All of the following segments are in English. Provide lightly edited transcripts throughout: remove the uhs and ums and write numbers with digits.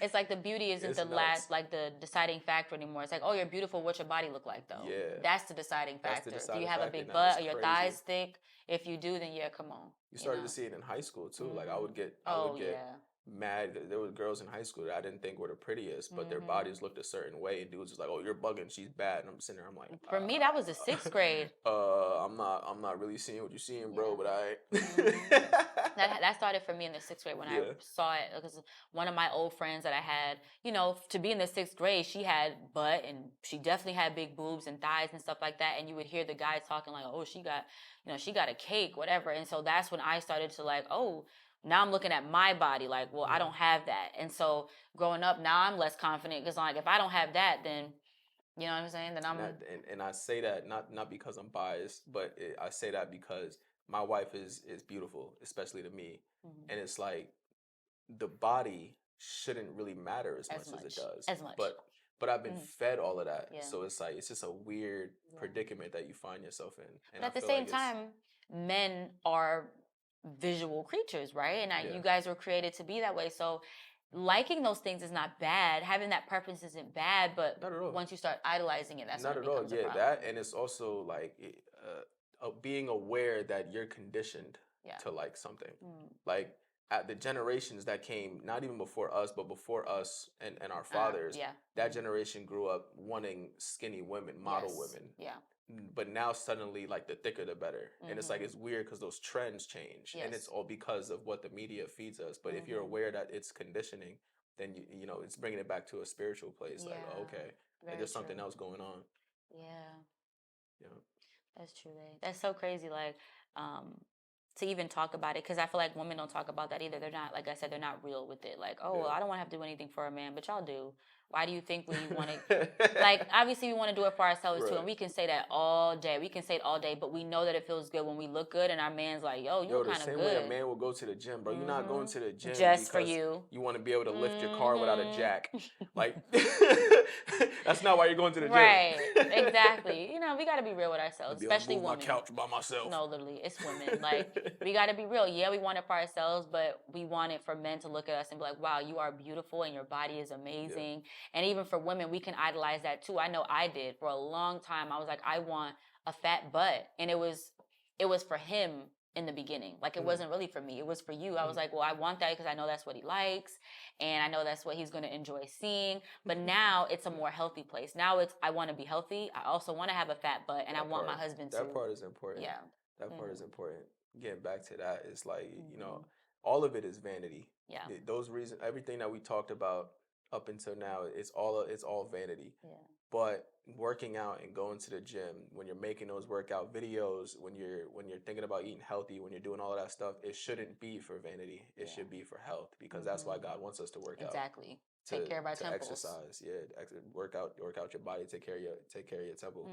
It's like the beauty isn't the last, like the deciding factor anymore. It's like, oh, you're beautiful. What's your body look like though? Yeah. That's the deciding factor. That's the Do you deciding have a factor. big Now butt? it's Are your crazy. thighs thick? If you do, then yeah, come on. You started to see it in high school too. Like I would get Yeah. mad. There were girls in high school that I didn't think were the prettiest, but their bodies looked a certain way, and dudes was like, "Oh, you're bugging. She's bad." And I'm sitting there. I'm like, for me, that was the 6th grade. I'm not really seeing what you're seeing, bro. But that started for me in the 6th grade when I saw it, because one of my old friends that I had, you know, to be in the 6th grade, she had butt and she definitely had big boobs and thighs and stuff like that. And you would hear the guys talking like, "Oh, she got a cake, whatever." And so that's when I started to like, oh. Now I'm looking at my body like, well, I don't have that. And so growing up, now I'm less confident because like if I don't have that, then you know what I'm saying? Then and I say that not because I'm biased, but I say that because my wife is beautiful, especially to me, and it's like the body shouldn't really matter as much as it does. As much. But I've been fed all of that, so it's like it's just a weird predicament that you find yourself in. And but at the same time, men are visual creatures, right? And you guys were created to be that way. So liking those things is not bad. Having that preference isn't bad, but once you start idolizing it, that's not when it becomes a problem. That, and it's also like being aware that you're conditioned to like something. Like at the generations that came, not even before us, but before us and our fathers, that generation grew up wanting skinny women, model women. Yeah. But now suddenly, like, the thicker the better. And it's like, it's weird because those trends change. And it's all because of what the media feeds us. But if you're aware that it's conditioning, then, you know, it's bringing it back to a spiritual place. Like, okay, like, there's something else going on. Yeah. That's true. That's so crazy. Like, to even talk about it, because I feel like women don't talk about that either. They're not, like I said, they're not real with it. Like, oh, well, I don't want to have to do anything for a man, but y'all do. Why do you think we want to, like, obviously we want to do it for ourselves too, and we can say that all day. We can say it all day, but we know that it feels good when we look good, and our man's like, yo, you kind of good. The same way a man will go to the gym, bro. You're not going to the gym just for you. You want to be able to lift your car without a jack. Like, that's not why you're going to the gym. Right, exactly. You know, we got to be real with ourselves, especially women. My couch by myself. No, literally, it's women. Like, we got to be real. Yeah, we want it for ourselves, but we want it for men to look at us and be like, wow, you are beautiful and your body is amazing. And even for women, we can idolize that too. I know I did for a long time. I was like, I want a fat butt, and it was for him in the beginning. Like, it wasn't really for me. It was for you. I was like, well, I want that because I know that's what he likes, and I know that's what he's going to enjoy seeing. But now it's a more healthy place. Now it's, I want to be healthy. I also want to have a fat butt, and I want my husband to. That part is important. Yeah. That part is important. Getting back to that, it's like, you know, all of it is vanity. Yeah. Those reasons, everything that we talked about up until now, it's all vanity. Yeah. But working out and going to the gym, when you're making those workout videos, when you're thinking about eating healthy, when you're doing all of that stuff, it shouldn't be for vanity. It should be for health, because that's why God wants us to work out. Exactly. Take care of our temples. Exercise, work out your body, take care of your temple.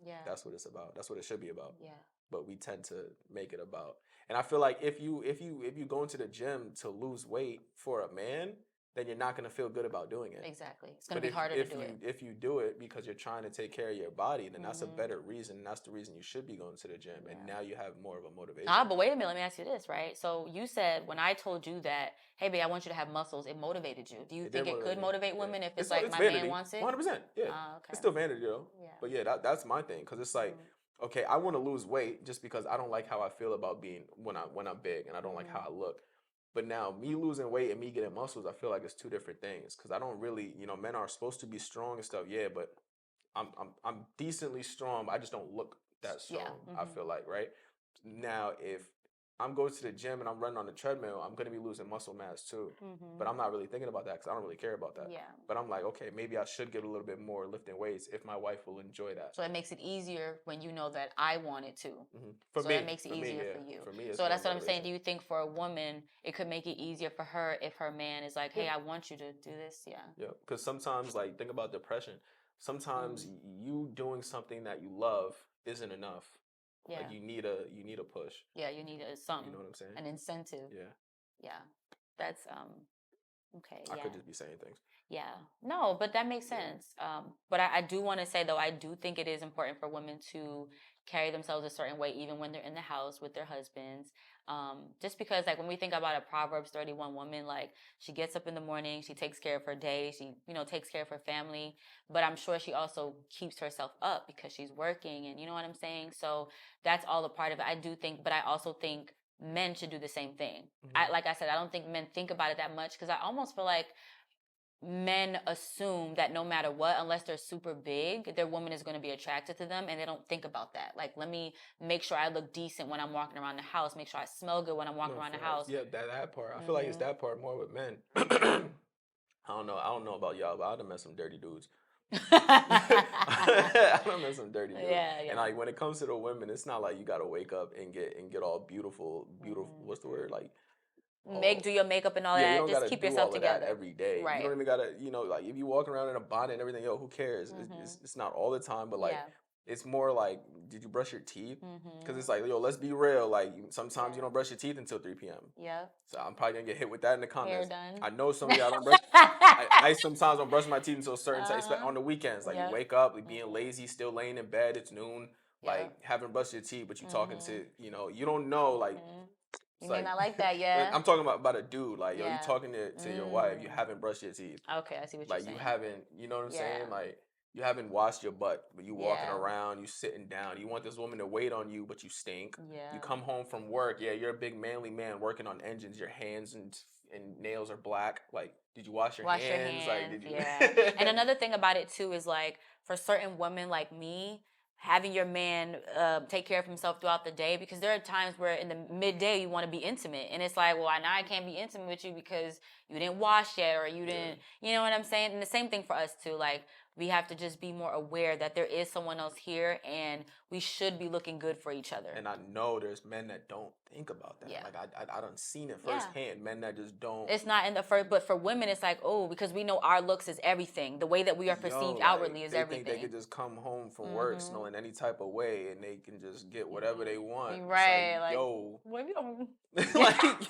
Yeah. That's what it's about. That's what it should be about. Yeah. But we tend to make it about. And I feel like if you go into the gym to lose weight for a man, then you're not going to feel good about doing it. Exactly. It's going to be harder to do it. If you do it because you're trying to take care of your body, then that's a better reason. That's the reason you should be going to the gym. And now you have more of a motivation. But wait a minute. Let me ask you this, right? So you said when I told you that, hey, babe, I want you to have muscles, it motivated you. Do you think it could motivate women if it's like my man wants it? 100%. Yeah. Okay. It's still vanity, though. Yeah. But yeah, that's my thing. Because it's like, okay, I want to lose weight just because I don't like how I feel about being when I'm big, and I don't like how I look. But now, me losing weight and me getting muscles, I feel like it's two different things. Because I don't really, you know, men are supposed to be strong and stuff, yeah, but I'm decently strong, but I just don't look that strong, I feel like, right? Now, if I'm going to the gym and I'm running on the treadmill, I'm going to be losing muscle mass too. But I'm not really thinking about that because I don't really care about that. Yeah. But I'm like, okay, maybe I should get a little bit more lifting weights if my wife will enjoy that. So it makes it easier when you know that I want it too. For me, it makes it easier for you. For me, so that's what I'm saying. Do you think for a woman, it could make it easier for her if her man is like, hey, I want you to do this? Yeah. Yeah. Because sometimes, like, think about depression. Sometimes you doing something that you love isn't enough. Yeah. Like you need a push. Yeah, you need something. You know what I'm saying? An incentive. Yeah. Yeah. That's okay. I could just be saying things. Yeah. No, but that makes sense. But I do want to say though, I do think it is important for women to carry themselves a certain way even when they're in the house with their husbands. Just because, like, when we think about a Proverbs 31 woman, like, she gets up in the morning, she takes care of her day, she, takes care of her family, but I'm sure she also keeps herself up because she's working, and you know what I'm saying? So that's all a part of it. I do think, but I also think men should do the same thing. Like I said, I don't think men think about it that much, because I almost feel like men assume that no matter what, unless they're super big, their woman is going to be attracted to them, and they don't think about that. Like, let me make sure I look decent when I'm walking around the house, make sure I smell good when I'm walking around the house. Yeah, that part. I feel like it's that part more with men. I don't know about y'all, but I done met some dirty dudes. I done met some dirty dudes. Yeah. And like, when it comes to the women, it's not like you gotta wake up and get all beautiful. What's the word? Like, do your makeup and all yeah, that. you don't Just gotta keep do yourself all of together that every day. Right. You don't even gotta, like, if you walking around in a bonnet and everything, who cares? It's not all the time, but like, it's more like, did you brush your teeth? Because it's like, let's be real. Like, sometimes you don't brush your teeth until 3 p.m. Yeah. So I'm probably gonna get hit with that in the comments. Hair done. I know some of y'all don't brush. I sometimes don't brush my teeth until a certain time, especially on the weekends. Like, you wake up, like, being lazy, still laying in bed. It's noon. Like, haven't brushed your teeth, but you talking to, you don't know, like. You may not like that, yeah. I'm talking about a dude. Like, you talking to your wife, you haven't brushed your teeth. Okay, I see what you're saying. Like, you haven't, you know what I'm saying? Like, you haven't washed your butt, but you walking around, you sitting down. You want this woman to wait on you, but you stink. Yeah. You come home from work. Yeah, you're a big manly man working on engines. Your hands and nails are black. Like, did you wash your hands? Like, did you? Yeah. And another thing about it too is, like, for certain women like me, having your man take care of himself throughout the day, because there are times where in the midday you want to be intimate, and it's like, well, now I can't be intimate with you because you didn't wash yet, or you didn't, you know what I'm saying? And the same thing for us too. Like, we have to just be more aware that there is someone else here, and we should be looking good for each other. And I know there's men that don't think about that. Yeah. Like, I done seen it firsthand. Men that just don't. It's not in the first, but for women, it's like, oh, because we know our looks is everything. The way that we are perceived outwardly is everything. They think they could just come home from work smelling any type of way, and they can just get whatever they want. Right. It's like, like, yo. Well, we don't. Like,